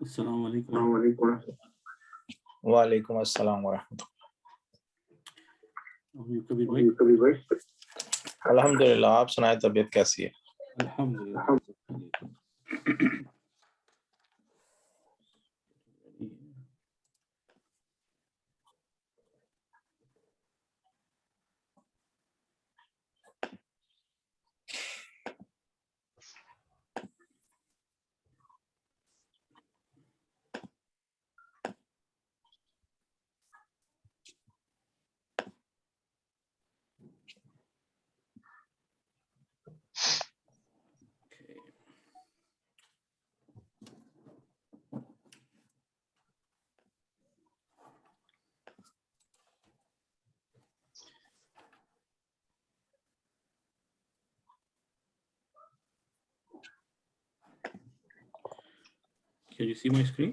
अस्सलाम वालेकुम। वालेकुम अस्सलाम कबीर भाई। अल्हम्दुलिल्लाह। आप सुनाए, तबीयत कैसी है? अल्हम्दुलिल्लाह। Can you see my screen?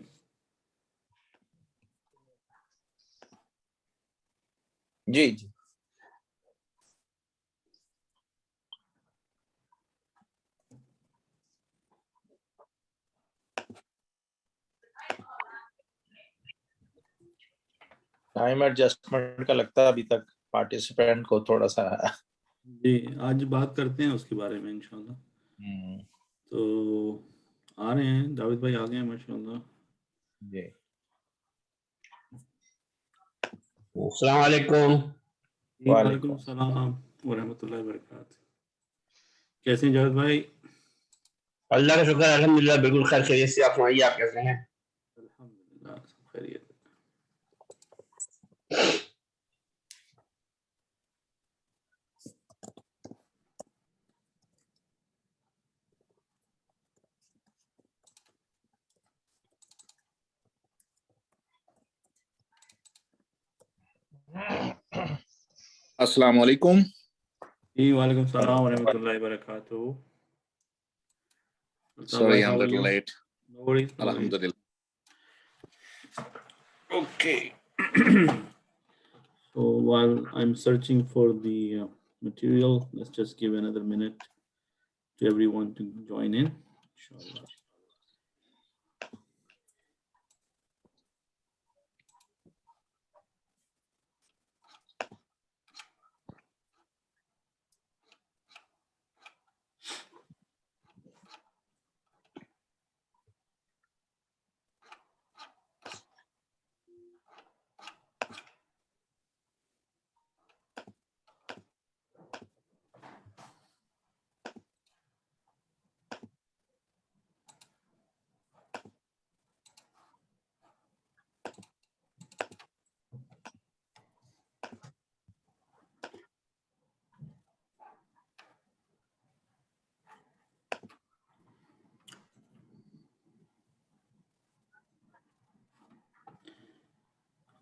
जी जी। टाइम एडजस्टमेंट का लगता है अभी तक पार्टिसिपेंट को थोड़ा सा। जी, आज बात करते हैं उसके बारे में इंशाल्लाह। तो आ रहे हैं, दाविद भाई आ गए हैं माशाल्लाह। जी। अस्सलाम वालेकुम। वालेकुम सलाम व रहमतुल्लाहि व बरकातहू। कैसे हैं जावेद भाई? अल्लाह का शुक्र, अल्हम्दुलिल्लाह बिल्कुल खैर खैरियत से। आप सुनाइए, आप कैसे हैं? अल्हम्दुलिल्लाह सब खैरियत है। अस्सलाम वालेकुम। जी वालेकुम सलाम व रहमतुल्लाहि व बरकातहू। Sorry, I'm a little late. No worries. Alhamdulillah. Okay. So while I'm searching for the material, let's just give another minute to everyone to join in. Inshallah.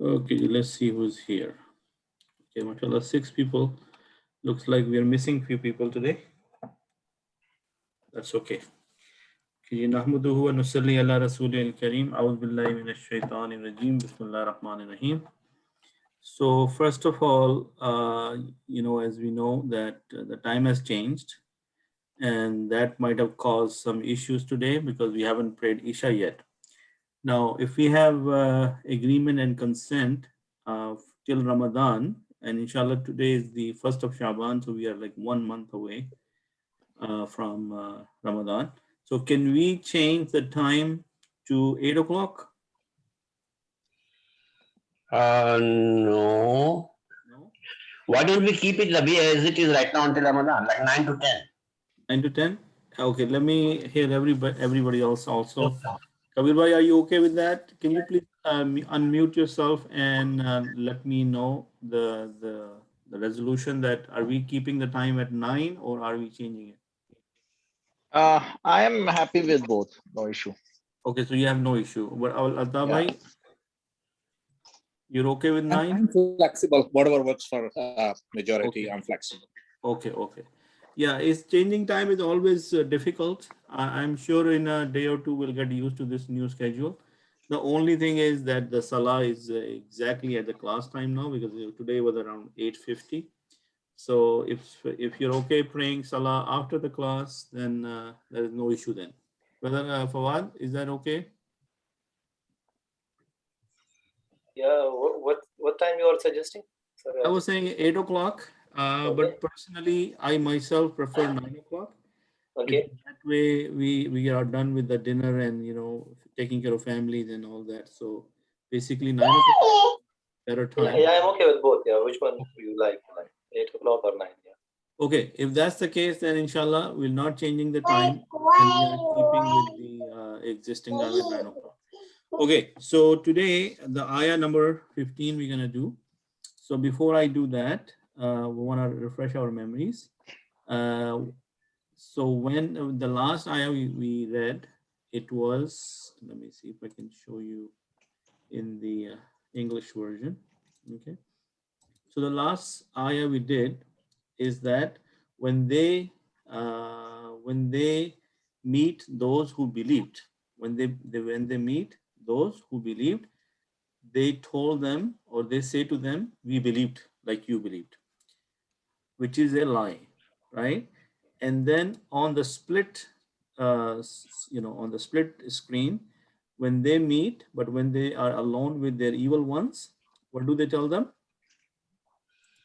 Okay, let's see who's here. Okay, mashallah, 6 people. Looks like we are missing few people today. That's okay. नहमदुहु व नुसल्ली अला रसूलिल करीम। औज़ु बिल्लाहि मिनश शैतानिर रजीम। बिस्मिल्लाहिर रहमानिर रहीम। So first of all, as we know that the time has changed, and that might have caused some issues today because we haven't prayed Isha yet. Now, if we have agreement and consent till Ramadan, and inshallah today is the 1st of Shaban, so we are like 1 month away from Ramadan. So can we change the time to 8 o'clock? No. No? Why don't we keep it the way as it is right now until Ramadan, like 9 to 10? 9 to 10? Okay, let me hear everybody else also. Kabir bhai, are you okay with that? Can you please unmute yourself and let me know the resolution that are we keeping the time at 9 or are we changing it? I am happy with both. No issue. Okay, so you have no issue. But Altaf bhai, you're okay with 9? I'm flexible. Whatever works for majority, Okay. I'm flexible. Okay. Yeah, it's changing time is always difficult. I'm sure in a day or two we'll get used to this new schedule. The only thing is that the salah is exactly at the class time now because today was around 8:50. So if you're okay praying salah after the class, then there is no issue then. Whether Fawad, is that okay? Yeah, what time you are suggesting? Sorry, I was saying 8 o'clock, Okay. but personally, I myself prefer 9 o'clock. Okay. Because that way we are done with the dinner and, you know, taking care of families and all that. So basically 9 o'clock, better Yeah, time. yeah, I'm okay with both. Yeah, which one you like? 8 o'clock or 9? Yeah. Okay, if that's the case, then inshallah, we're not changing the time and we are keeping with the existing time at 9 o'clock. Okay, so today the ayah number 15 we're gonna do. So before I do that, we wanna refresh our memories. So when the last ayah we read, it was, let me see if I can show you in the English version. Okay, so the last ayah we did is that when they meet those who believed, when they meet those who believed, they told them, or they say to them, we believed like you believed, which is a lie, right? And then on the split on the split screen, when they meet, but when they are alone with their evil ones, what do they tell them?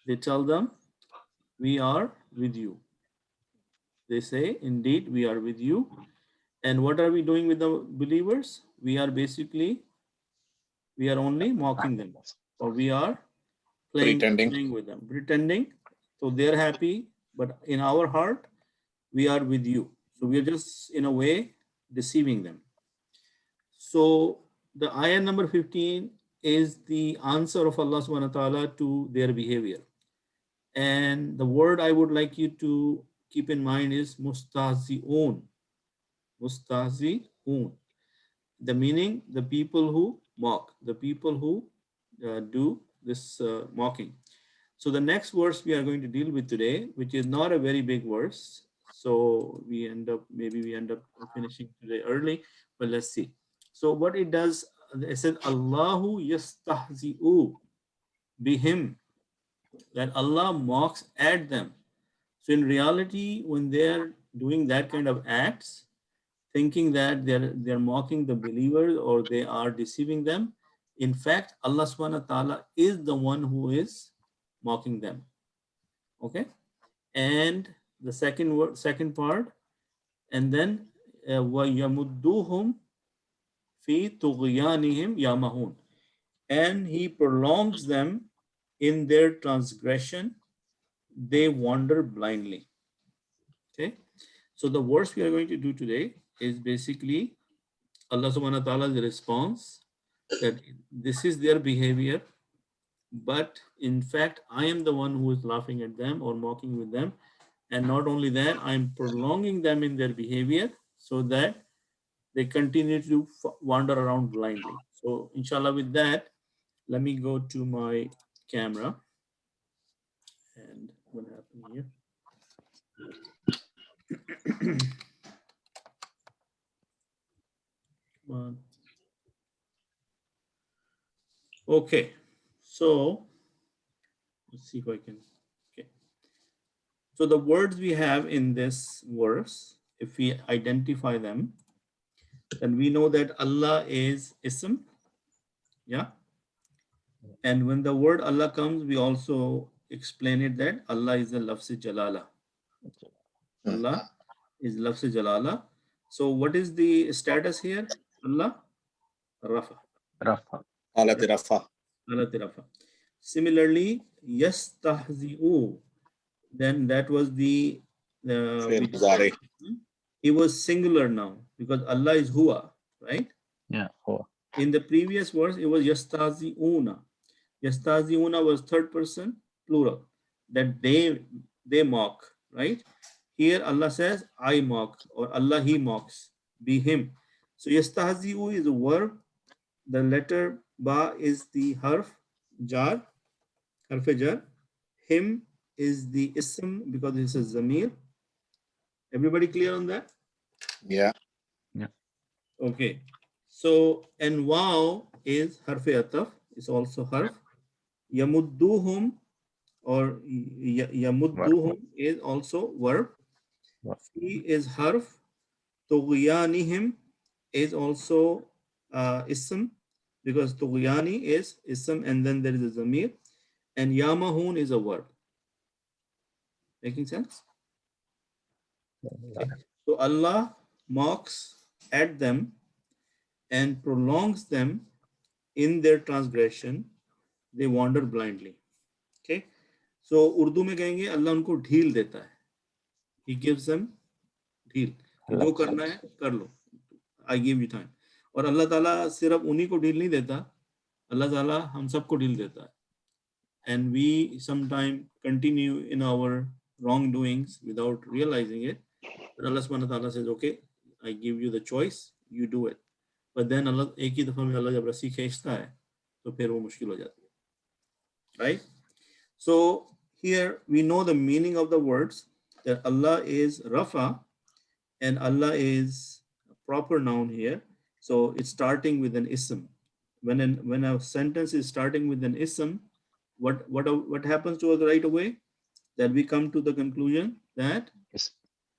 They tell them, we are with you. They say, indeed, we are with you. And what are we doing with the believers? We are only mocking them, or we are playing with them, pretending. So they're happy, but in our heart, we are with you. So we are just, in a way, deceiving them. So the ayah number 15 is the answer of Allah subhanahu wa ta'ala to their behavior. And the word I would like you to keep in mind is mustahzi'un. Mustahzi'un. The meaning, the people who mock, the people who do this mocking. So the next verse we are going to deal with today, which is not a very big verse. So maybe we end up finishing today early, but let's see. So what it does, it said, Allahu yastahzi'u bihim, that Allah mocks at them. So in reality, when they're doing that kind of acts, thinking that they're mocking the believers or they are deceiving them, in fact, Allah subhanahu wa ta'ala is the one who is mocking them. Okay, and the second part, and then وَيَمُدُّهُمْ فِي طُغْيَانِهِمْ يَعْمَهُونَ, and he prolongs them in their transgression, they wander blindly. Okay, so the verse we are going to do today is basically Allah subhanahu wa ta'ala's response that this is their behavior, but in fact, I am the one who is laughing at them or mocking with them. And not only that, I'm prolonging them in their behavior so that they continue to wander around blindly. So inshallah, with that, let me go to my camera. And what happened here? Come on. Okay, so let's see if I can. Okay, so the words we have in this verse, if we identify them, then we know that Allah is ism. Yeah. And when the word Allah comes, we also explain it that Allah is a lafz jalala. Allah is lafz jalala. So what is the status here? Allah rafa. Rafa. Rafa. Similarly, yastahzi'u, then that was the it was singular now because Allah is huwa, right? Yeah. In the previous verse, it was yastahzi'una. Yastahzi'una was third person plural, that they mock, right? Here Allah says, I mock, or Allah he mocks, be him. So yastahzi'u is a verb. The letter ba is the harf jar, harf jar. Him is the ism because it's a zamir. Everybody clear on that? Yeah. Okay. So, and wow is harf ataf, is also harf. Yamudduhum or yamudduhum is also verb. Fi is harf. Tughyanihim is also ism. because Tughyani is ism and then there is a zamir, and Yamahun is a verb. Making sense? Okay. So Allah mocks at them and prolongs them in their transgression. They wander blindly. Okay. So Urdu में कहेंगे अल्लाह उनको ढील देता है. He gives them ढील. जो करना है कर लो. I give you time. और अल्लाह ताला सिर्फ उन्हीं को ढील नहीं देता, अल्लाह ताला हम सबको ढील देता है. And we sometimes continue in our wrongdoings without realizing it. But Allah subhanahu wa ta'ala says, okay, I give you the choice, you do it. But then Allah, एक ही दफा में अल्लाह जब रस्सी खींचता है, तो फिर वो मुश्किल हो जाती है. Right? So here we know the meaning of the words, that Allah is Rafa and Allah is a proper noun here. So it's starting with an ism. When a sentence is starting with an ism, what happens to us right away? That we come to the conclusion that Yes.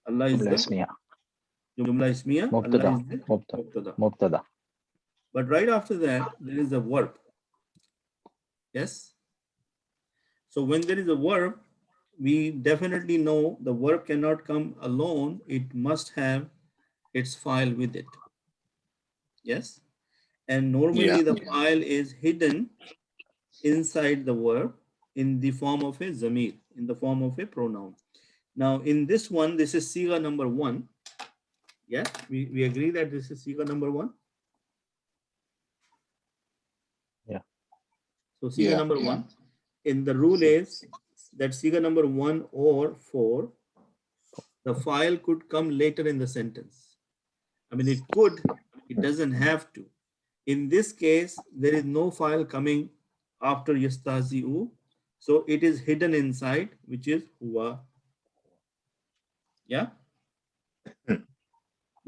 Allah is Jumla the ismiya. Jumla Ismiya, Mubtada. Allah is the Mubtada. Mubtada. Mubtada. But right after that, there is a verb. Yes? So when there is a verb, we definitely know the verb cannot come alone. It must have its file with it. Yes? And normally the file is hidden inside the verb in the form of a zamir, in the form of a pronoun. Now in this one, this is Siga number 1. Yeah, we agree that this is Siga number 1. Yeah. So Siga number 1. In the rule is that Siga number 1 or 4, the file could come later in the sentence. I mean, it could, it doesn't have to. In this case, there is no file coming after yastahzi'u, so it is hidden inside, which is huwa. Yeah.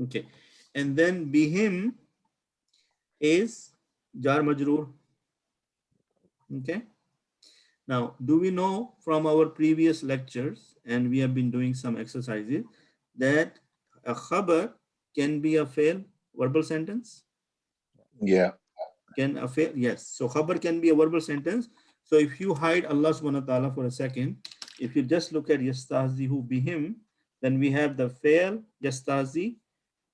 Okay. And then bihim is jar majroor. Okay. Now, do we know from our previous lectures, and we have been doing some exercises, that a khabar can be a fail verbal sentence? Yeah. Can a fail? Yes. So khabar can be a verbal sentence. So if you hide Allah subhanahu wa ta'ala for a second, if you just look at yastahzihu bihim, then we have the fail yastahzi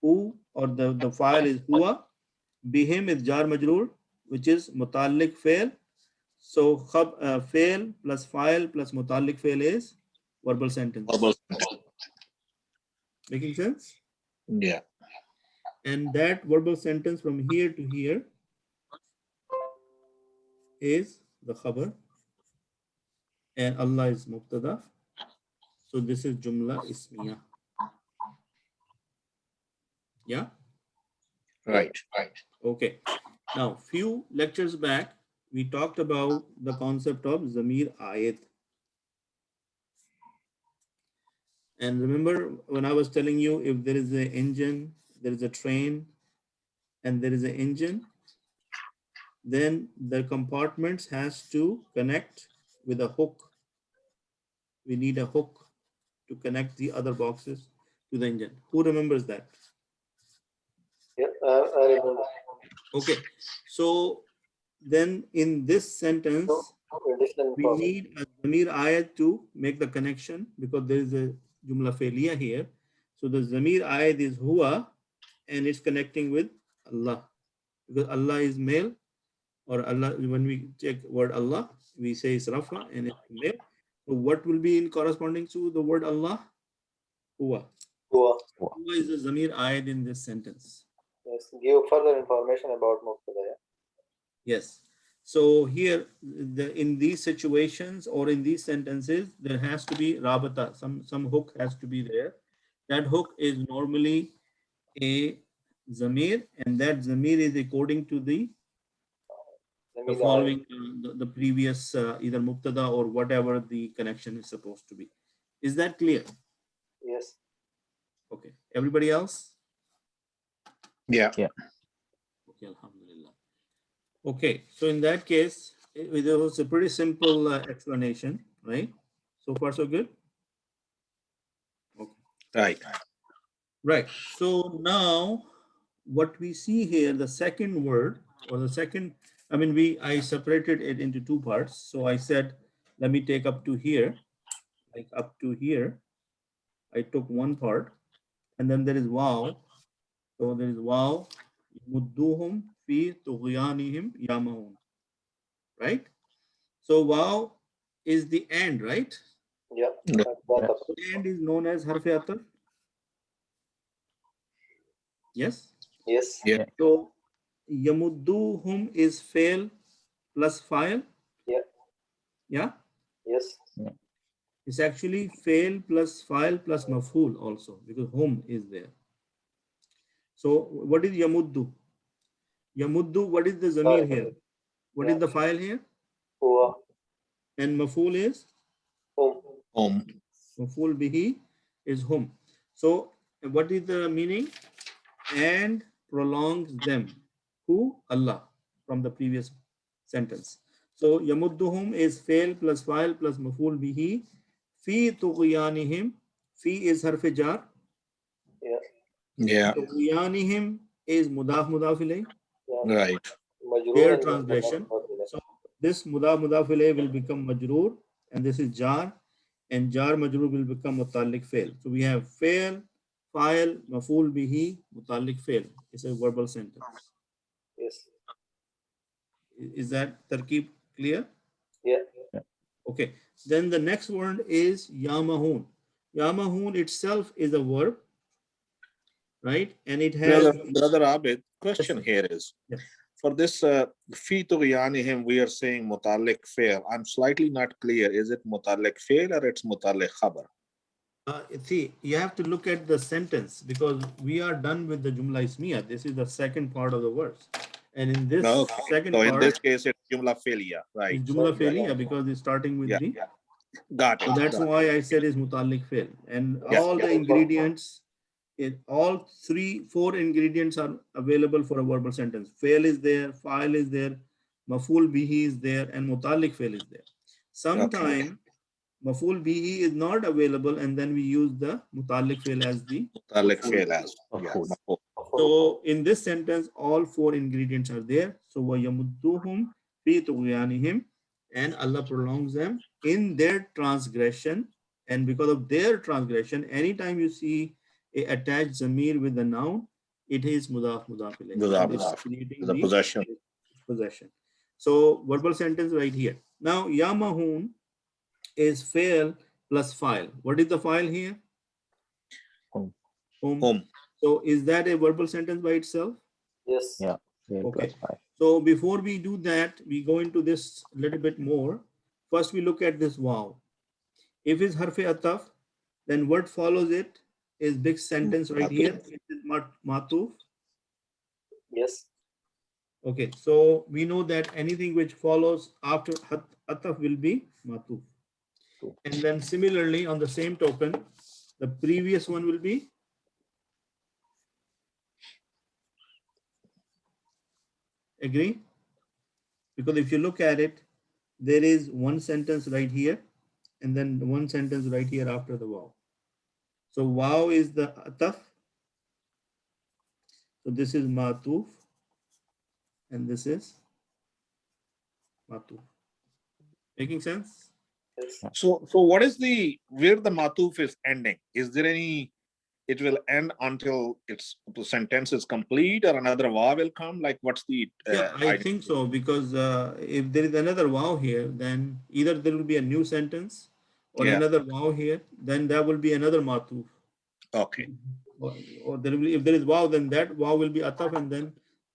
who, or the file is huwa. Bihim is jar majroor, which is mutalliq fail. So fail plus file plus mutalliq fail is verbal sentence. Making sense? Yeah. And that verbal sentence from here to here is the khabar, and Allah is mubtada. So this is jumla ismiya. Yeah. Right. Okay. Now, few lectures back, we talked about the concept of zamir ayat. And remember when I was telling you, if there is an engine, there is a train, and there is an engine, then the compartments has to connect with a hook. We need a hook to connect the other boxes to the engine. Who remembers that? Yeah, I remember. Okay. So then in this sentence, Additional we information. need a zamir ayat to make the connection, because there is a jumla failiya here. So the zamir ayat is huwa, and it's connecting with Allah, because Allah is male, or Allah, when we check word Allah, we say it's rafa and it's male. So what will be in corresponding to the word Allah? Huwa. Huwa. Huwa is the zamir ayat in this sentence. Yes. Give further information about Mubtada. Yeah? Yes. So here, in these situations or in these sentences, there has to be rabata. Some hook has to be there. That hook is normally a zamir, and that zamir is according to the following, the previous either mubtada or whatever the connection is supposed to be. Is that clear? Yes. Okay. Everybody else? Yeah. Okay, alhamdulillah. Okay, so in that case, it was a pretty simple explanation, right? So far, so good? Okay. Right. So now what we see here, the second word, or the second, I mean, I separated it into two parts. So I said, let me take up to here, like up to here. I took one part, and then there is wow. So there is wow, mudduhum fi tughyanihim yamahun, right? So wow is the end, right? Yeah. Yeah. That's So end is known as harf ataf. Yes. yes. Yeah. So yamudduhum is fail plus file. Yeah. Yeah. Yes. It's actually fail plus file plus maf'ul also, because hum is there. So what is yamuddu? Yamuddu, what is the zamir here? What is the file here? Huwa. And maf'ul is? Hum. Maf'ul bihi is hum. So what is the meaning? And prolongs them. Who? Allah, from the previous sentence. So yamudduhum is fail plus file plus maf'ul bihi. Fi tughyanihim. Fi is harf jar. Yeah. Yeah. Tughyanihim is mudaf ilayh. Yeah. Right. Majroor Their and then transgression. mudaf ilayh. So this mudaf ilayh will become majroor, and this is jar, and jar majroor will become mutalik fail. So we have fail, file, maf'ul bihi, mutalik fail. It's a verbal sentence. Yes. Is that tarkib clear? Yeah. Okay. Then the next word is yamahun. Yamahun itself is a verb, right? And it has Brother Abid, question Yes, here is, yes. for this fi tughyanihim, we are saying mutalik fail. I'm slightly not clear. Is it mutalik fail or it's mutalik khabar? See, you have to look at the sentence, because we are done with the Jumla Ismiya. This is the second part of the verse. And in this No. second So in part, this case, it's jumla failure, right? is Jumla Failiya, because it's starting with Yeah. the. Got it. So that's got it. why I said is mutalik fail. And Yeah. all the ingredients, all 4 ingredients are available for a verbal sentence. Fail is there, file is there, maf'ul bihi is there, and mutalik fail is there. Sometime maf'ul bihi is not available, and then we use the mutalik fail as the. Mutalik fail as. Of Yeah. course. maf'ul. So in this sentence, all 4 ingredients are there. So وَيَمُدُّهُمْ فِي طُغْيَانِهِمْ, and Allah prolongs them in their transgression. And because of their transgression, anytime you see a attached zamir with the noun, it is mudaf ilayh. Mudaf, And it's mudaf. creating The possession. possession. So verbal sentence right here. Now yamahun is fail plus file. What is the file here? Hum. Hum. So is that a verbal sentence by itself? Yes. Yeah. Fail Okay. plus 5. So before we do that, we go into this a little bit more. First, we look at this wow. If it's harf ataf, then what follows it is big sentence right here. It is matuf. Yes. Okay, so we know that anything which follows after ataf will be matuf. And then similarly, on the same token, the previous one will be agree? Because if you look at it, there is one sentence right here, and then one sentence right here after the wow. So wow is the ataf. So this is matuf, and this is matuf. Making sense? Yes. So what is where the matuf is ending? Is there any, it will end until the sentence is complete, or another wow will come? Like what's the Yeah, I idea? think so, because if there is another wow here, then either there will be a new sentence or Yeah. another wow here, then that will be another matuf. Okay. Or there will be, if there is wow, then that wow will be ataf, and then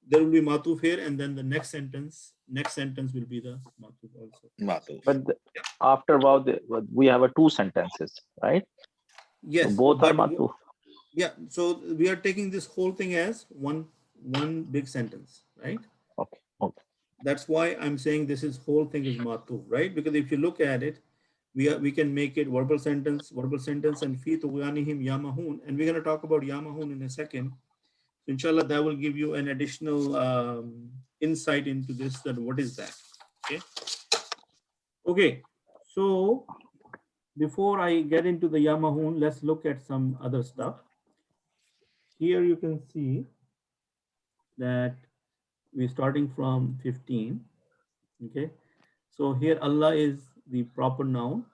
there will be matuf here, and then the next sentence will be the matuf also. Matuf. But after wow, we have 2 sentences, right? Yes, So both are but matuf. yeah, so we are taking this whole thing as one big sentence, right? Okay. Okay. That's why I'm saying this is whole thing is matuf, right? Because if you look at it, we can make it verbal sentence, and fi tughyanihim yamahun, and we're going to talk about yamahun in a second. So inshallah, that will give you an additional insight into this, that what is that. Okay, so before I get into the yamahun, let's look at some other stuff. Here you can see that we're starting from 15. Okay. So here Allah is the proper noun.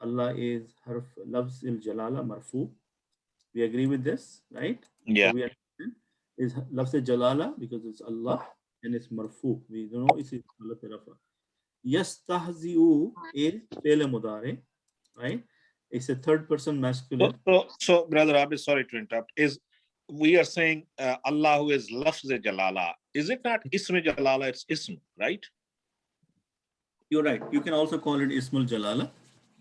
Allah is harf lafz il jalala marfu. We agree with this, right? Yeah. So we understand is lafz al jalala because it's Allah and it's marfu. We don't know it's Allah tarafa. Yastahzi'u is fi'l mudari, right? It's a third person masculine. So Brother Abid, sorry to interrupt, is we are saying Allah who is lafz jalala. Is it not ism jalala? It's ism, right? You're right. You can also call it Ismul Jalala.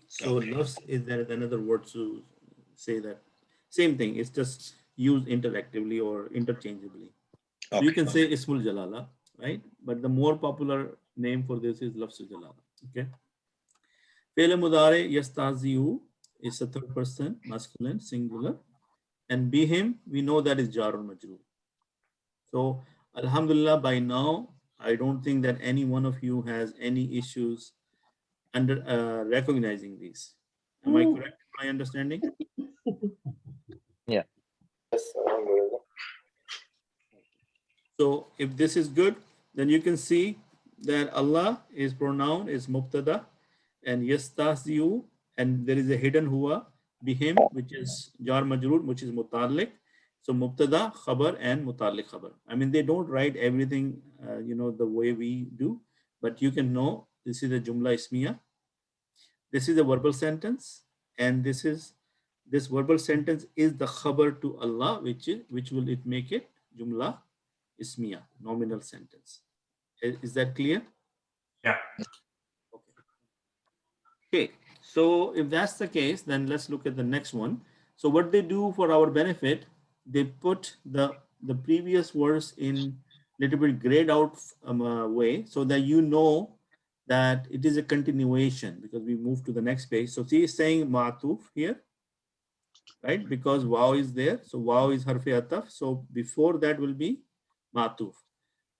So Okay. lafz is there another word to say that. Same thing. It's just used interactively or interchangeably. So you Okay. can say Ismul Jalala, right? But the more popular name for this is Lafz Jalala. Okay. Fi'l Mudari Yastazi'u is a third person, masculine, singular. And bihim, we know that is Jar or Majroor. So Alhamdulillah, by now, I don't think that any one of you has any issues under recognizing these. Am I correct in my understanding? Yes, alhamdulillah. So if this is good, then you can see that Allah is pronoun is mubtada and yastahzi'u, and there is a hidden huwa bihim, which is jar majroor, which is muta'alliq. So mubtada, khabar, and muta'alliq khabar. I mean, they don't write everything, the way we do, but you can know this is a jumla ismiya. This is a verbal sentence, and this verbal sentence is the khabar to Allah, which will it make it jumla ismiya, nominal sentence. Is that clear? Yeah. Okay. So if that's the case, then let's look at the next one. So what they do for our benefit, they put the previous words in little bit grayed out way so that you know that it is a continuation because we move to the next page. So she is saying ma'tuf here, right? Because waw is there. So waw is harfi ataf. So before that will be ma'tuf.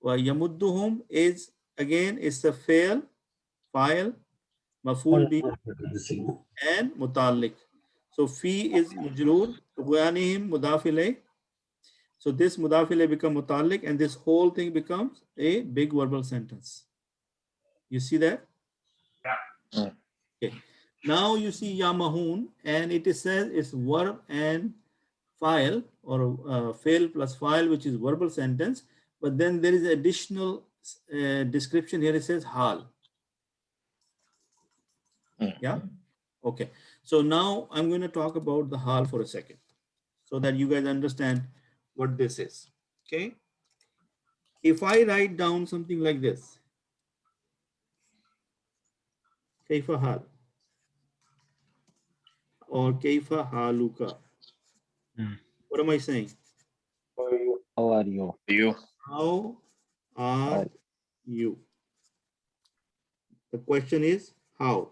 Wa yamudduhum is again is the fa'il, maf'ul bi and muta'alliq. So fi is majroor, tughyanihim mudaf ilayh. So this mudaf ilayh become muta'alliq and this whole thing becomes a big verbal sentence. You see that? Yeah. Okay. Now you see yamahun and it says it's verb and file or fail plus file, which is verbal sentence. But then there is additional description here. It says hal. Yeah. Okay. So now I'm going to talk about the hal for a second so that you guys understand what this is. Okay. If I write down something like this, kaifa hal or kaifa haluka. What am I saying? For you. How are you? You. How are you? The question is how,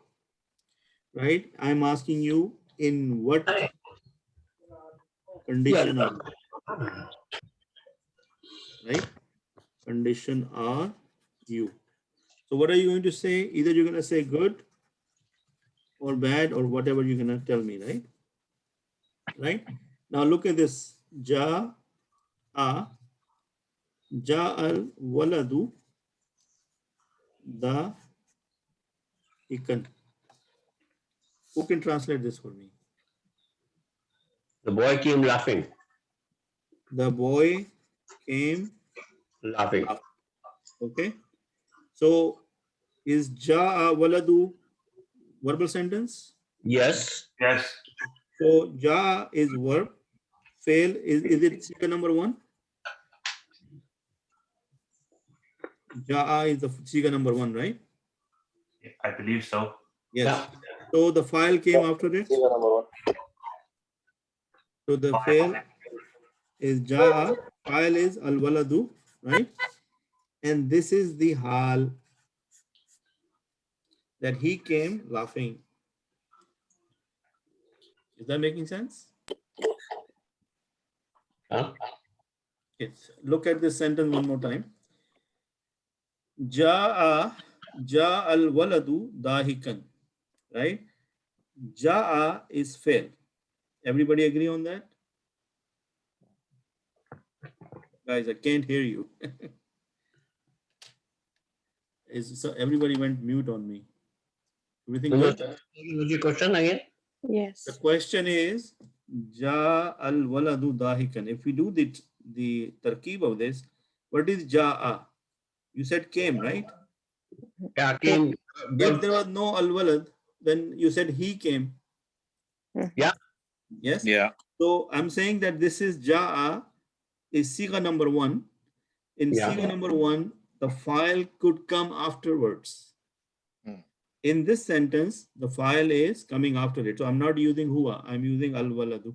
right? I'm asking you in what condition are you, right? Condition are you. So what are you going to say? Either you're going to say good or bad or whatever you're going to tell me, right? Right? Now look at this. Ja'a al waladu da ikan. Who can translate this for me? The boy came laughing. The boy came. Laughing. Okay. So is ja'a waladu verbal sentence? Yes. Yes. So ja is verb. Fail is it siga number 1? Ja is the siga number 1, right? I believe so. Yes. Yeah. So the file came after it. Siga number 1. So the fail is ja. File is al waladu, right? And this is the hal that he came laughing. Is that making sense? Huh? Yes. Look at this sentence one more time. Ja al waladu dahikan, right? Ja is fail. Everybody agree on that? Guys, I can't hear you. So everybody went mute on me. Everything No, good? sir. Was your question again? The Yes. question is, Ja al waladu dahikan. If we do the tarkib of this, what is ja'a? You said came, right? Yeah, came. If there was no al walad, then you said he came. Yeah. Yes. Yeah. So I'm saying that this is ja'a is siga number 1. In Yeah. siga number 1, the file could come afterwards. Hmm. In this sentence, the file is coming after it. So I'm not using huwa, I'm using al waladu.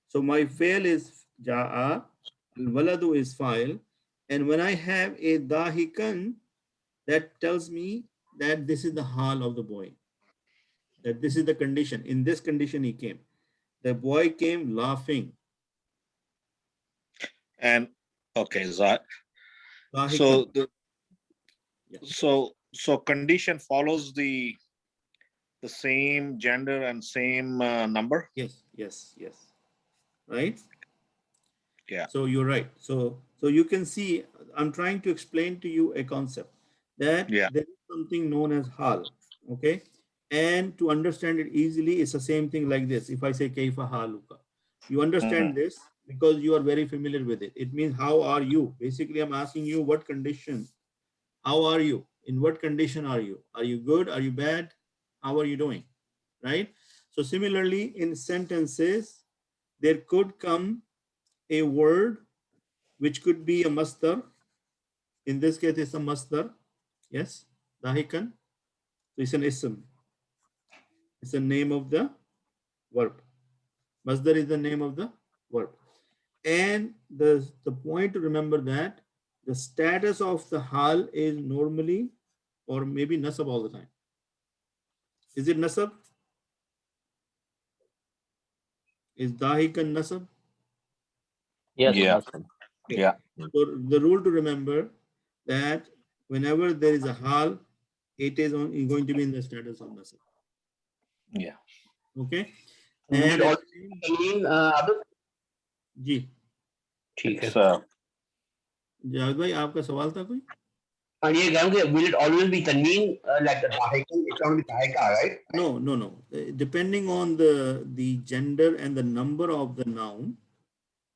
So my fail is ja'a, al waladu is file. And when I have a dahikan, that tells me that this is the hal of the boy. That this is the condition. In this condition, he came. The boy came laughing. And okay, so Dahikan. the Yeah. so condition follows the same gender and same number. Yes. Right? Yeah. So you're right. So you can see, I'm trying to explain to you a concept that Yeah. there is something known as hal. Okay. And to understand it easily, it's the same thing like this. If I say kaifa haluka, you understand this because you are very familiar with it. It means how are you? Basically, I'm asking you what condition. How are you? In what condition are you? Are you good? Are you bad? How are you doing? Right? So similarly, in sentences, there could come a word which could be a masdar. In this case, it's a masdar. Yes, dahikan. So it's an ism. It's the name of the verb. Masdar is the name of the verb. And the point to remember that the status of the hal is normally or maybe nasab all the time. Is it nasab? Is dahikan nasab? Yes, Yeah. Nasab. Yeah. So the rule to remember that whenever there is a hal, it is going to be in the status of nasab. Yeah. Okay. Will it And always be tanween, Abid? जी ठीक है. So Javed भाई आपका सवाल था कोई? And ये कहूँ कि will it always be tanween, like the dahikan? It's going to be dahika, right? No. Depending on the gender and the number of the noun,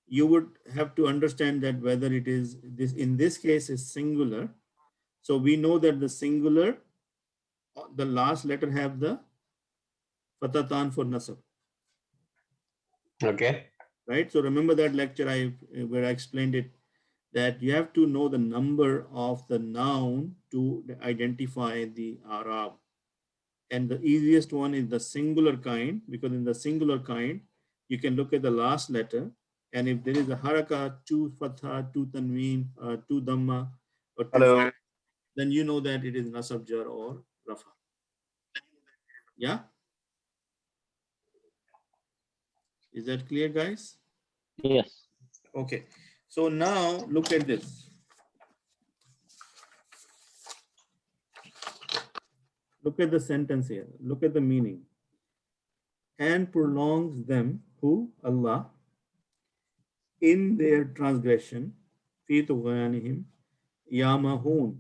you would have to understand that whether it is this, in this case is singular. So we know that the singular, the last letter have the fatatan for nasab, Okay. right? So remember that lecture where I explained it, that you have to know the number of the noun to identify the Arab. And the easiest one is the singular kind, because in the singular kind, you can look at the last letter. And if there is a haraka, two fatha, two tanween, two dhamma, or two, hello. then you know that it is nasab jar or rafa. Yeah? Is that clear, guys? Yes. Okay. So now look at this. Look at the sentence here. Look at the meaning. And prolongs them, who? Allah, in their transgression, fi tughyanihim yamahun,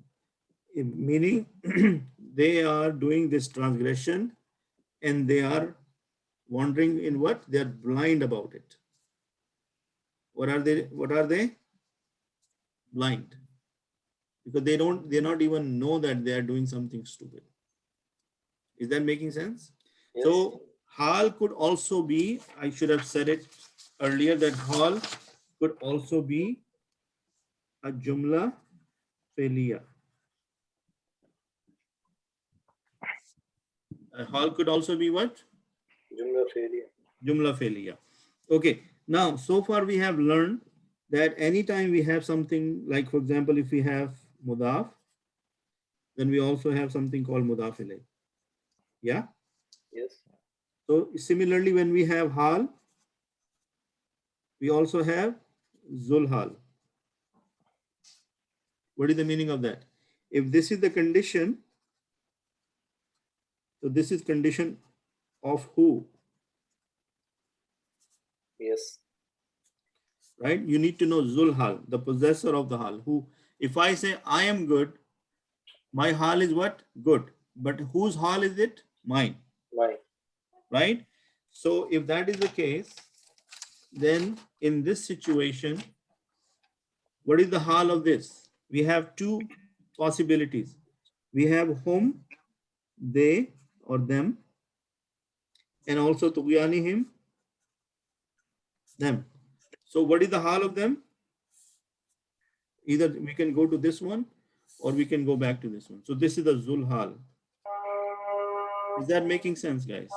meaning they are doing this transgression and they are wandering in what? They are blind about it. What are they? Blind. Because they not even know that they are doing something stupid. Is that making sense? Yes. So hal could also be, I should have said it earlier, that hal could also be a jumla failure. A hal could also be what? Jumla failure. Jumla failure. Okay. Now, so far we have learned that anytime we have something like, for example, if we have mudaf, then we also have something called mudaf ilayh. Yeah. Yes. So similarly, when we have hal, we also have zulhal. What is the meaning of that? If this is the condition, so this is condition of who? Yes. Right? You need to know zulhal, the possessor of the hal. Who? If I say I am good, My hal is what? Good. But whose hal is it? Mine. Mine. Right? So if that is the case, then in this situation, what is the hal of this? We have two possibilities. We have hum, they or them, and also tughyanihim, them. So what is the hal of them? Either we can go to this one or we can go back to this one. So this is the zul hal. Is that making sense, guys?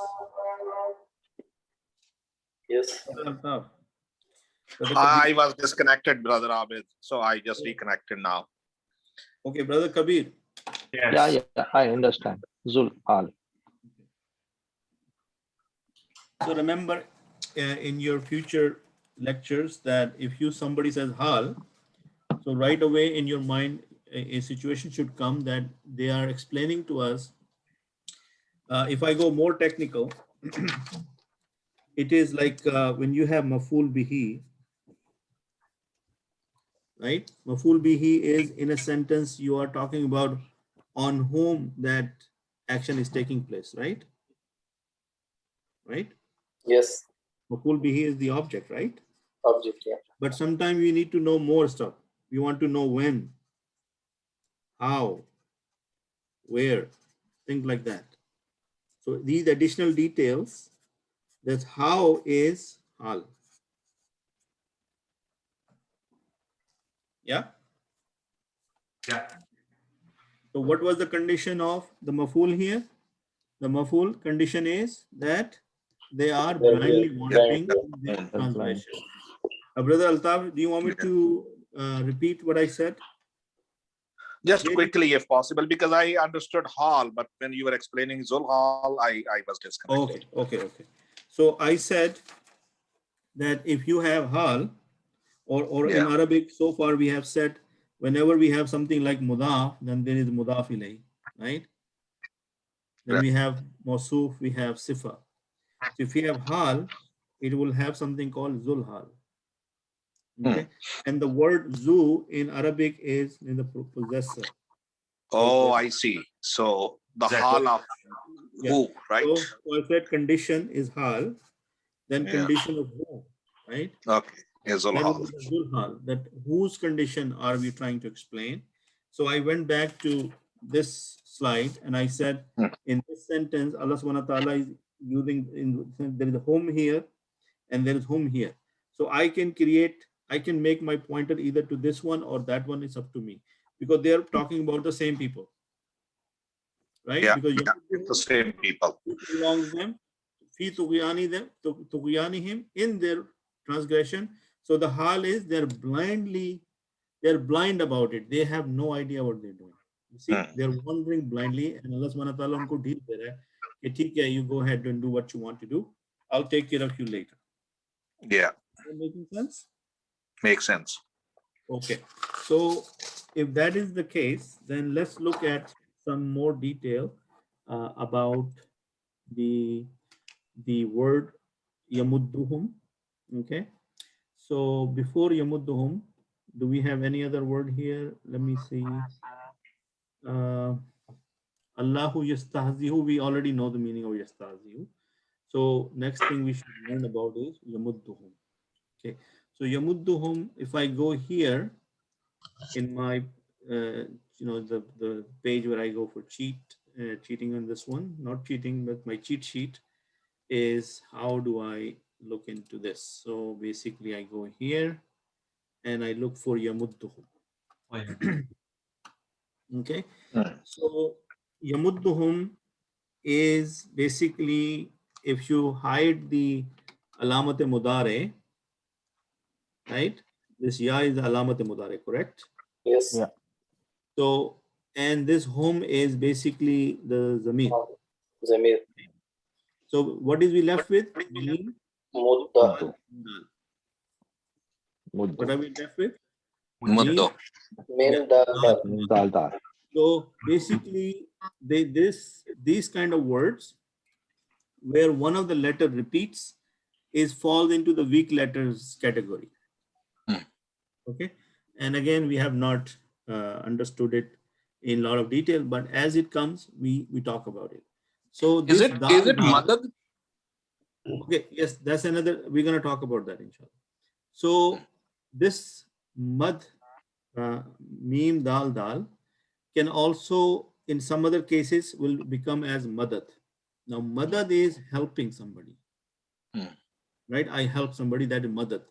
Yes. Brother I was disconnected, Brother Abid, so I just reconnected now. Okay, Brother Kabir. Yeah, I understand. Zul al. So remember in your future lectures that if somebody says hal, so right away in your mind, a situation should come that they are explaining to us. If I go more technical, it is like when you have maful bihi, right? Maful bihi is in a sentence you are talking about on whom that action is taking place, right? Right? Yes. Maful bihi is the object, right? Object. Yeah. But sometimes we need to know more stuff. We want to know when, how, where, things like that. So these additional details, that's how is hal. Yeah. Yeah. So what was the condition of the maful here? The maful condition is that they are blindly wandering in their transgression. Brother Altaf, do you want me to repeat what I said? Just quickly, if possible, because I understood hal, but when you were explaining Zul hal, I was disconnected. Okay. So I said that if you have hal, or in Arabic, so far we have said whenever we have something like mudaf, then there is mudaf ilayh, right? Then we have mawsuf, we have sifa. So if we have hal, it will have something called zul hal. Okay, and the word zu in Arabic is in the possessor. Oh, I see. So the hal of who, right? So if that condition is hal, then condition of who, right? Okay, Zul That hal. is the zul hal. That whose condition are we trying to explain? So I went back to this slide and I said, in this sentence, Allah subhanahu wa ta'ala is using, there is a home here and there is home here. So I can make my pointer either to this one or that one. Is up to me because they are talking about the same people, right? Yeah, because it's the same people. it belongs them, fi tughyanihim, in their transgression. So the hal is they're blind about it. They have no idea what they're doing. You see, they're wandering blindly, and Allah subhanahu wa ta'ala unko deal de raha hai ki theek hai, you go ahead and do what you want to do. I'll take care of you later. Yeah. Is that making sense? Makes sense. Okay, so if that is the case, then let's look at some more detail about the word yamudduhum. Okay, so before yamudduhum, do we have any other word here? Let me see. Allahu yastahzihu, we already know the meaning of yastahzihu. So next thing we should learn about is yamudduhum. Okay, so yamudduhum, if I go here in my, the page where I go for cheating on this one, not cheating, but my cheat sheet is how do I look into this? So basically I go here and I look for yamudduhum. Okay, so yamudduhum is basically if you hide the alamat mudare, right? This ya is the alamat mudare, correct? Yes. Yeah. So, and this home is basically the zamir. Zamir. So what is we left with? Mim, Mudda. dal. Muddu. What are we left with? Muddo. Mim dal dal. Dal dal. So basically, these kind of words where one of the letter repeats falls into the weak letters category. Okay, and again we have not understood it in a lot of detail, but as it comes, we talk about it. So Is this it dal, madad? okay, yes, that's another, we're going to talk about that inshallah. So this mad, meme dal dal, can also in some other cases will become as madad. Now madad is helping somebody, right? I help somebody, that is madad.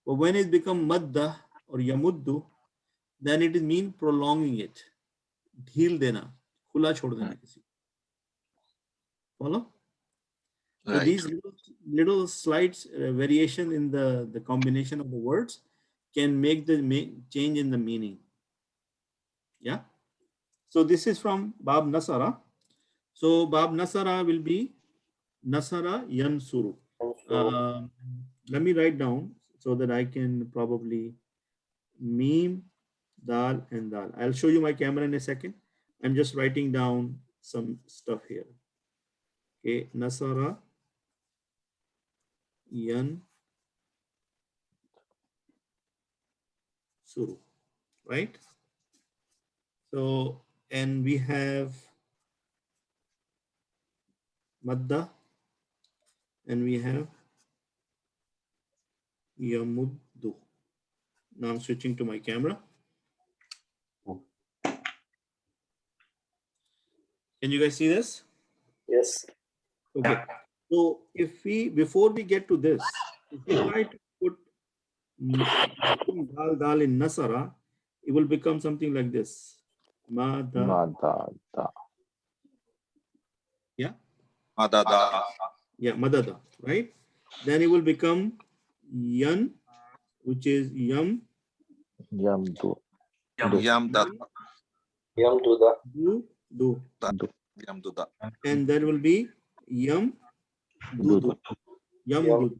But when it become madda or yamuddu, then it is mean prolonging it, ढील देना, खुला छोड़ देना किसी. Follow? So Right. these little slight variation in the combination of the words can make the change in the meaning. Yeah. So this is from Bab Nasara. So Bab Nasara will be Nasara Yansuru. Let me write down so that I can probably meme, dal and dal. I'll show you my camera in a second. I'm just writing down some stuff here. Okay, Nasara Yan Suru, right? So, and we have Madda and we have Yamuddu. Now I'm switching to my camera. Can you guys see this? Yes. Okay. So if we, before we get to this, if we try to put dal dal in Nasara, it will become something like this. Madada. Yeah. Madada. Yeah, Madada, right? Then it will become Yan, which is Yam, Yamdu. Yamda. Yamduda. Do, Yamduda. and there will be Yam, Dudu, Yam, Yam. Dudu,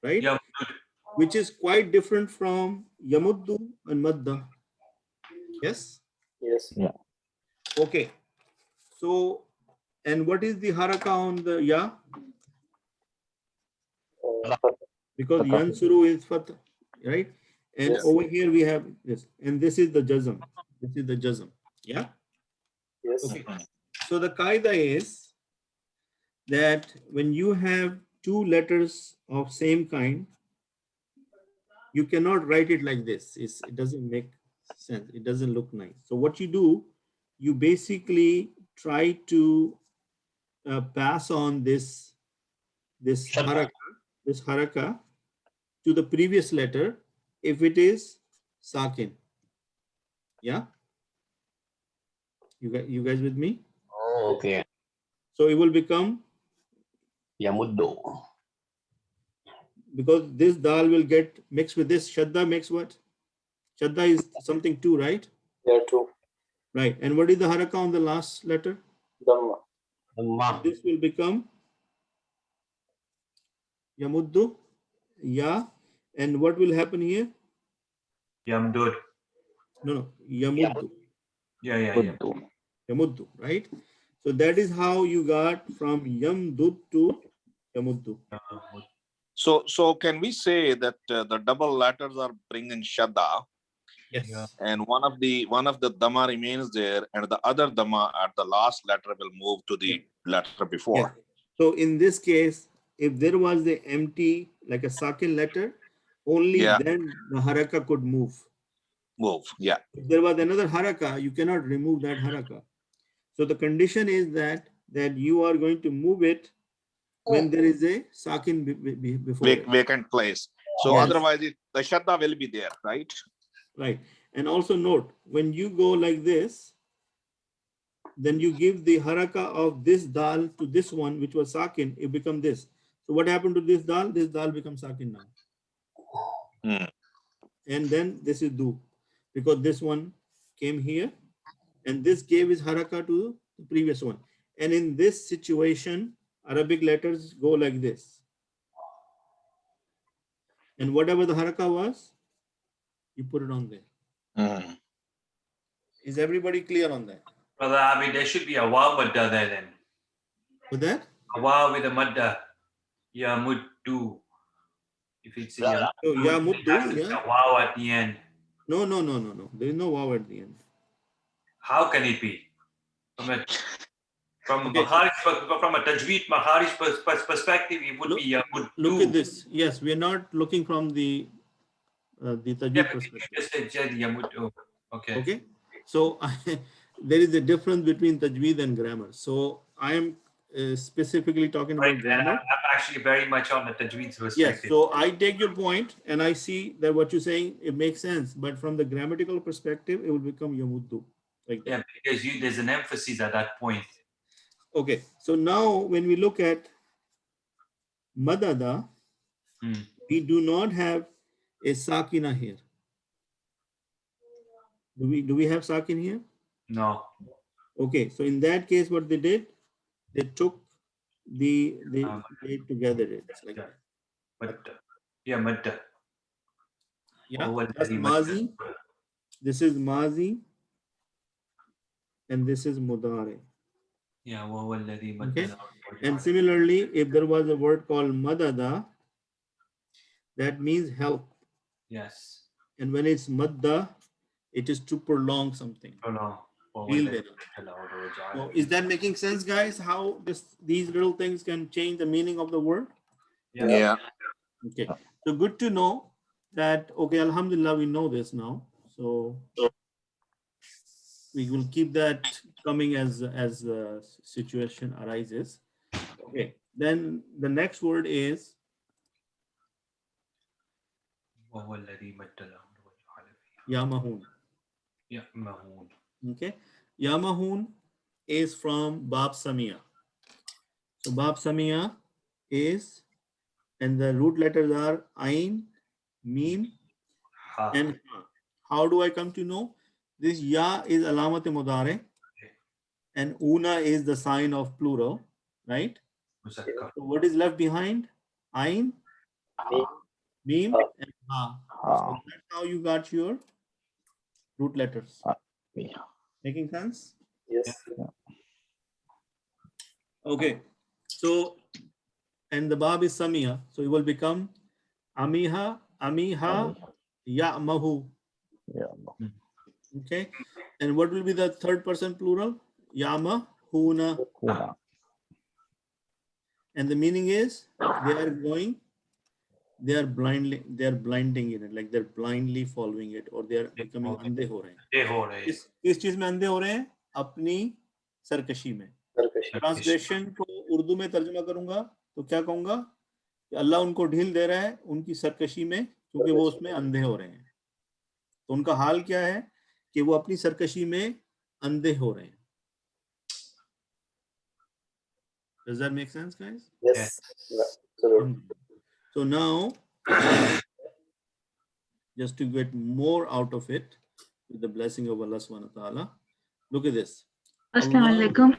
right? Yam. Which is quite different from Yamuddu and Madda. Yes? Yes. Okay. So, and what is the haraka on the Ya? Because Fatha. Yansuru is Fatha, right? And Yes. over here we have this, and this is the Jazm. This is the Jazm. Yeah? Yes. Okay. So the Qaida is that when you have two letters of same kind, you cannot write it like this. It doesn't make sense. It doesn't look nice. So what you do, you basically try to pass on this haraka to the previous letter if it is sakin. Yeah? You guys with me? Okay. So it will become, Yamuddu. because this dal will get mixed with this, shadda makes what? Shadda is something too, right? Yeah, true. Right. And what is the haraka on the last letter? Dhamma. Dhamma. This will become Yamuddu, Ya. And what will happen here? Yamdud. No, Yamuddu. Yeah. Buddu. Yamuddu, right? So that is how you got from Yamdud to Yamuddu. So can we say that the double letters are bringing shadda, Yes. Yeah. and one of the dhamma remains there, and the other dhamma at the last letter will move to the letter before. Yes. So in this case, if there was the empty, like a sakin letter, only Yeah. then the haraka could move. Move. Yeah. If there was another haraka, you cannot remove that haraka. So the condition is that you are going to move it when there is a sakin before it. Vacant place. So Yes. otherwise, the shadda will be there, right? Right. And also note, when you go like this, then you give the haraka of this dal to this one, which was sakin, it becomes this. So what happened to this dal? This dal becomes sakin now. Hmm. And then this is du, because this one came here and this gave his haraka to the previous one. And in this situation, Arabic letters go like this. And whatever the haraka was, you put it on there. Hmm. Is everybody clear on that? Brother Abi, there should be a waw madda there then. With that? A waw with a madda. Yamuddu. If it's a Yeah. So ya it has muddu, to be yeah. a waw at the end. No. There is no waw at the end. How can it be? From a Okay. from a tajweed Maharish perspective, it would be yamuddu. Look at this. Yes, we are not looking from the tajweed Yeah, but you perspective. just said jad yamuddu. Okay. Okay, so there is a difference between tajweed and grammar. So I am specifically talking Right, about and grammar. I'm actually very much on the tajweed perspective. Yes, so I take your point and I see that what you're saying, it makes sense, but from the grammatical perspective, it will become yamuddu, like that. Yeah, because there's an emphasis at that point. Okay, so now when we look at madada, we do not have a sakina here. Do we have sakin here? No. Okay, so in that case, what they did, they took they together. It's like that. But yeah, madda. Yeah, that's mazi. This is mazi, and this is mudare. Yeah, okay. Okay. And similarly, if there was a word called madada, that means help. Yes. And when it's madda, it is to prolong something. So is that making sense, guys? How these little things can change the meaning of the word? Yeah. Okay. So good to know that, okay, alhamdulillah, we know this now. So we will keep that coming as the situation arises. Okay. Then the next word is Yamahun. Yamahun. Okay. Yamahun is from Bab Samia. So Bab Samia is, and the root letters are Ain, Mim, and Ha. How do I come to know? This Ya is Alamat Mudare, and Una is the sign of plural, right? So what is left behind? Ain, Mim, and Ha. So that's how you got your root letters. Making sense? Yes. Okay. So, and the Bab is Samia. So it will become Amiha, Amiha, Ya'mahu. Okay. And what will be the third person plural? Yama, Huna. And the meaning is they are blinding in it, like they're blindly following it, or they are becoming andhe ho rahe hain. किस चीज में अंधे हो रहे हैं? अपनी सरकशी में. Transgression को उर्दू में तर्जुमा करूंगा तो क्या कहूंगा कि अल्लाह उनको ढील दे रहा है उनकी सरकशी में, क्योंकि वो उसमें अंधे हो रहे हैं. तो उनका हाल क्या है कि वो अपनी सरकशी में अंधे हो रहे हैं. Does that make sense, guys? Yes. Absolutely. So now, just to get more out of it, with the blessing of Allah subhanahu wa ta'ala, look at this. Assalamu alaikum.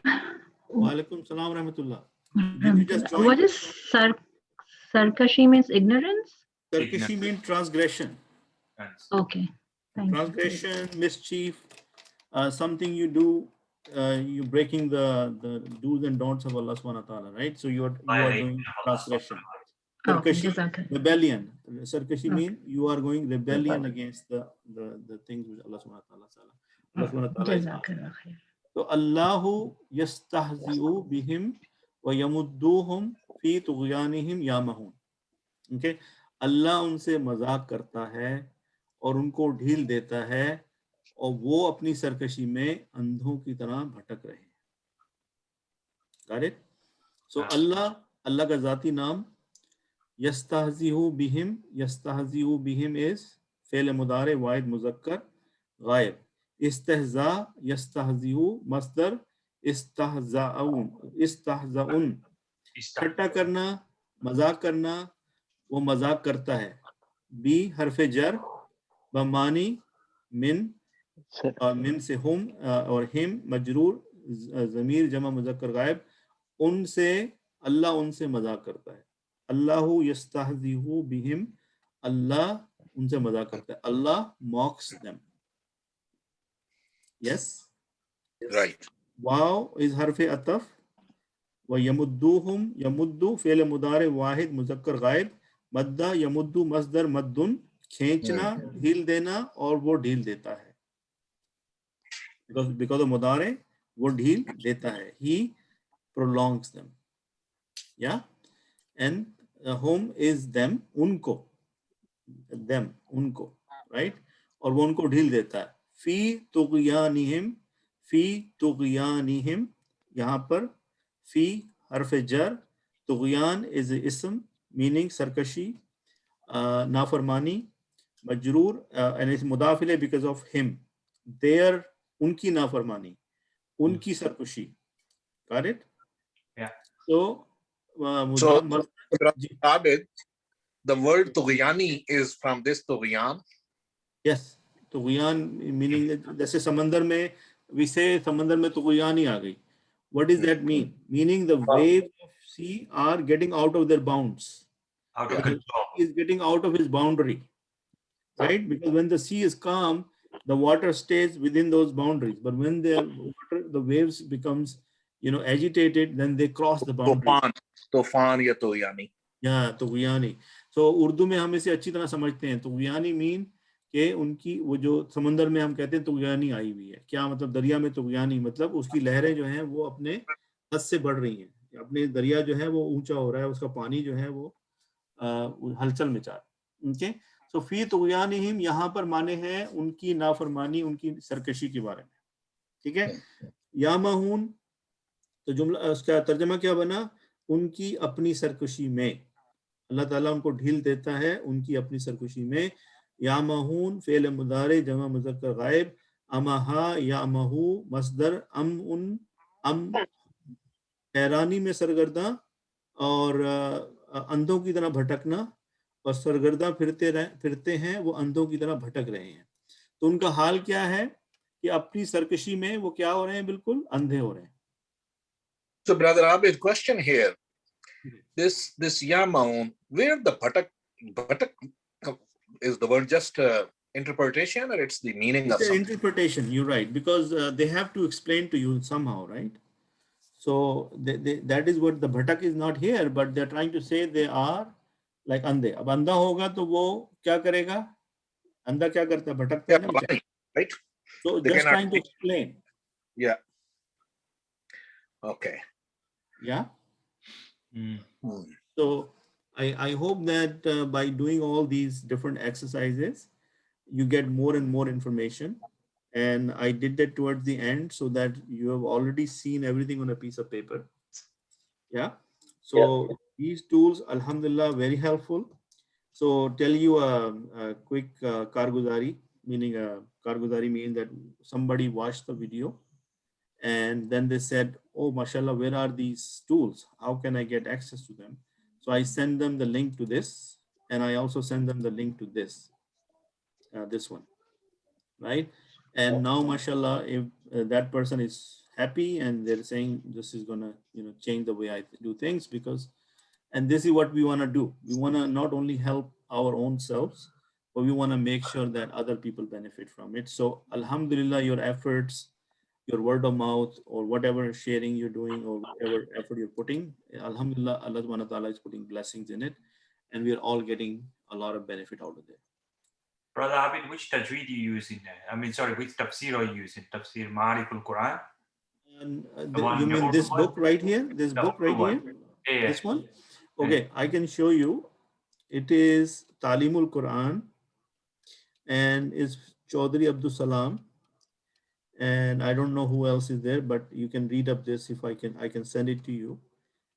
Wa alaikum salam wa rahmatullah. Did you just join? What is sarkashi means ignorance? Sarkashi means transgression. Okay. Thank you. Transgression, mischief, something you do, you breaking the do's and don'ts of Allah subhanahu wa ta'ala, right? So you are doing transgression. Sarkashi, rebellion. Sarkashi means you are going rebellion against the things which Allah subhanahu wa ta'ala is asking. So Allahu yastahzi'u bihim wa yamudduhum fi tughyanihim yamahun. Okay, Allah unse मजाक करता है और उनको ढील देता है और वो अपनी सरकशी में अंधों की तरह भटक रहे हैं. Got it? So Allah का जाती नाम यस्तहज़िहु बिहिम is फेल मुदारे वाहिद मुज़क्कर गायब. इस्तहज़ा यस्तहज़िहु मस्दर इस्तहज़ाउन ठट्टा करना, मजाक करना, वो मजाक करता है. बी हरफे जर बमानी मिन और मिन से हुम और हिम मजरूर ज़मीर जमा मुज़क्कर गायब. उनसे अल्लाह उनसे मजाक करता है. अल्लाहु यस्तहज़िहु बिहिम, अल्लाह उनसे मजाक करता है. Allah mocks them. Yes? Right. वाव इज हरफे अतफ व यमुद्दुहुम यमुद्दु फेल मुदारे वाहिद मुज़क्कर गायब. मद्दा यमुद्दु मस्दर मद्दुन खींचना, ढील देना, और वो ढील देता है. because of मुदारे वो ढील देता है. He prolongs them. Yeah, and whom is them, उनको, them, उनको, right? और वो उनको ढील देता है. फी तुग़यानिहिम, फी तुग़यानिहिम, यहाँ पर फी हर्फ जर, तुग़यान is ism meaning सरकशी, नाफरमानी, मजरूर and it's मुदाफिले because of him, their, उनकी नाफरमानी, उनकी सरकशी. Got it? Yeah. So So, ji. Abid, the word Tughyani is from this Tughyan. Yes, तुग़यान meaning जैसे समंदर में we say समंदर में तुग़यान ही आ गई. What does that mean? Meaning the waves of sea are getting out of their bounds. Out of The control. sea is getting out of its boundary, right? Because when the sea is calm, the water stays within those boundaries. But when the waves becomes, agitated, then they cross the boundary. Tufan ya Tughyani. या तुग़यानी. So Urdu में हम इसे अच्छी तरह समझते हैं. तुग़यानी mean कि उनकी वो जो समंदर में हम कहते हैं तुग़यानी आई हुई है. क्या मतलब दरिया में तुग़यानी मतलब उसकी लहरें जो हैं वो अपने हद से बढ़ रही हैं. अपने दरिया जो है वो ऊंचा हो रहा है, उसका पानी जो है वो हलचल में जा. ओके, सो फी तुग़यानिहिम यहाँ पर माने हैं उनकी नाफरमानी, उनकी सरकशी के बारे में. ठीक है. यामहून, तो जुमला उसका तर्जमा क्या बना? उनकी अपनी सरकशी में. अल्लाह ताला उनको ढील देता है उनकी अपनी सरकशी में. यामहून फ़ेल मुदारे जमा मुज़क्कर गायब. अमहा यामहू मसदर अम हैरानी में सरगर्दा और अंधों की तरह भटकना, और सरगर्दा फिरते हैं वो अंधों की तरह भटक रहे हैं. तो उनका हाल क्या है कि अपनी सरकशी में वो क्या हो रहे हैं? बिल्कुल अंधे हो रहे हैं. So, brother Abid, question here. This Yamaun, where the bhatak is the word just interpretation, or it's the meaning It's of an something? interpretation, you're right, because they have to explain to you somehow, right? So that is what the bhatak is not here, but they're trying to say they are like andhe. अब अंधा होगा तो वो क्या करेगा? अंधा क्या करता है? भटकता है ना बेचारा. Right? So They just cannot trying to explain. Yeah. Okay. Yeah. Mm. So I hope that by doing all these different exercises, you get more and more information. And I did that towards the end so that you have already seen everything on a piece of paper. Yeah. So these tools, alhamdulillah, very helpful. So tell you a quick karguzari, meaning karguzari means that somebody watched the video and then they said, oh, mashallah, where are these tools? How can I get access to them? So I send them the link to this, and I also send them the link to this, this one, right? And now, mashallah, if that person is happy and they're saying this is gonna, change the way I do things, because, and this is what we want to do. We want to not only help our own selves, but we want to make sure that other people benefit from it. So, alhamdulillah, your efforts, your word of mouth, or whatever sharing you're doing, or whatever effort you're putting, alhamdulillah, Allah subhanahu wa ta'ala is putting blessings in it, and we are all getting a lot of benefit out of it. Brother Abid, which tajweed do you use in there? I mean, sorry, which tafsir are you using? Tafsir Ma'arif al-Quran? And one, you the mean old this one? book right here? This The book old right one. here? Yeah. This one? Okay, I can show you. It is Talimul Quran, and it's Chaudhry Abdul Salam. And I don't know who else is there, but you can read up this if I can send it to you.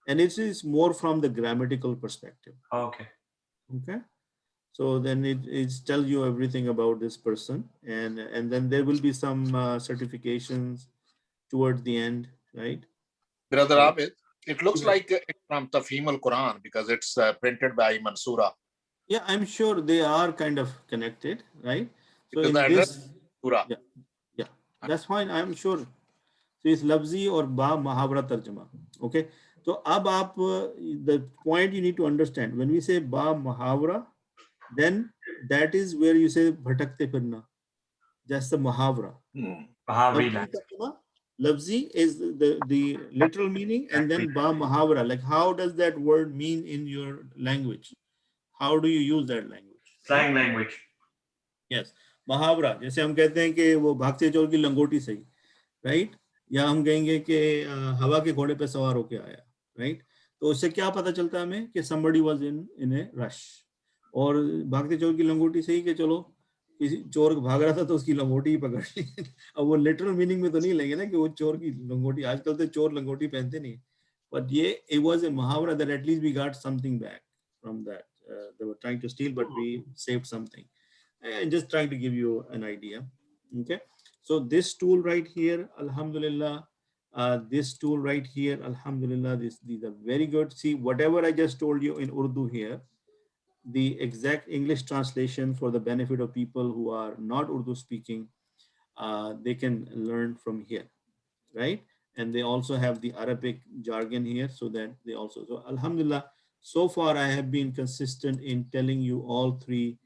And it is more from the grammatical perspective. Okay. Okay. So then it tells you everything about this person, and then there will be some certifications towards the end, right? Brother Abid, it looks like it's from Tafhim al-Quran because it's printed by Mansoura. Yeah, I'm sure they are kind of connected, right? So Because in the address this, Surah. yeah, that's fine. I'm sure. So it's lafzi or ba muhavara tarjuma. Okay. So ab aap, the point you need to understand, when we say ba muhavara, then that is where you say bhatakte firna. That's the muhavara. Bahari Lafzi is the literal meaning, and then ba muhavara. Like, how does that word mean in your language? How do you use that language? slang language. Yes, मुहावरा. जैसे हम कहते हैं कि वो भागते चोर की लंगोटी सही. राइट, या हम कहेंगे कि हवा के घोड़े पे सवार होके आया, राइट। तो उससे क्या पता चलता है हमें कि somebody was in a rush। और भागते चोर की लंगोटी से ही कि चलो किसी चोर भाग रहा था तो उसकी लंगोटी ही पकड़ ली। अब वो लिटरल मीनिंग में तो नहीं लेंगे ना कि वो चोर की लंगोटी, आजकल तो चोर लंगोटी पहनते नहीं, बट ये it was a muhavara that at least we got something back from that। They were trying to steal but we saved something, and just trying to give you an idea। Okay, so this tool right here, alhamdulillah, this tool right here, alhamdulillah, these are very good. See, whatever I just told you in Urdu here, the exact English translation for the benefit of people who are not Urdu speaking, they can learn from here, right? And they also have the Arabic jargon here, so that they also, so alhamdulillah, so far I have been consistent in telling you all three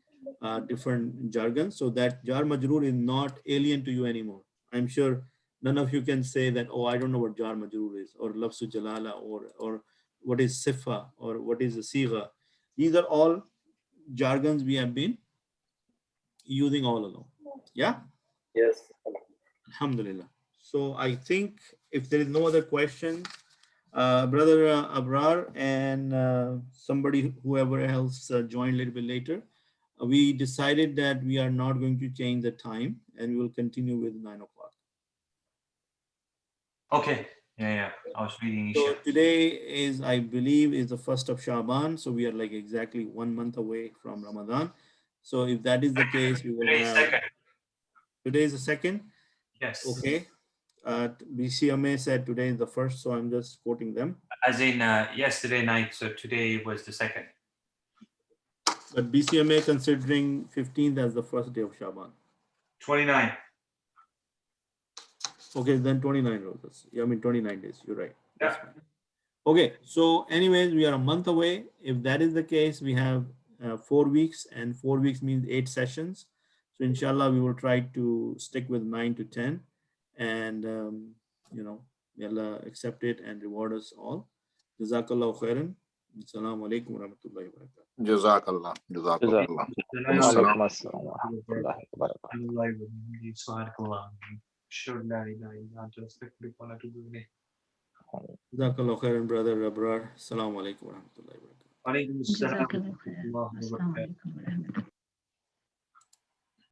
different jargons, so that jar majroor is not alien to you anymore. I'm sure none of you can say that, oh, I don't know what jar majroor is, or lafzu jalala, or what is sifa, or what is the sigha. These are all jargons we have been using all along. Yeah, Yes. alhamdulillah. So I think if there is no other question, brother Abrar and somebody, whoever else joined a little bit later, we decided that we are not going to change the time and we will continue with 9 o'clock. Okay. Yeah. I was reading So Isha. today is, I believe, is the 1st of Shaban. So we are like exactly 1 month away from Ramadan. So if that is the case, we will Today is have, second. today is the 2nd. Yes. Okay. BCMA said today is the 1st, so I'm just quoting them. As in yesterday night, so today was the second. But BCMA considering 15th as the 1st day of Shaban. 29. Okay, then 29 roses. Yeah, I mean 29 days. You're right. That's Yeah. fine. Okay, so anyways, we are a month away. If that is the case, we have 4 weeks, and 4 weeks means 8 sessions. So inshallah, we will try to stick with 9 to 10, and you know, may Allah accept it and reward us all. Jazakallah khairan. Assalamu alaikum wa rahmatullahi wa barakatuh. Jazakallah. Jazakallah. Walaikum assalam wa rahmatullahi wa barakatuh. Jazakallah khairan, brother Abrar. Assalamu alaikum wa rahmatullahi wa barakatuh. Alaikum assalam. Jazakallah khair. Assalamu alaikum wa rahmatullahi.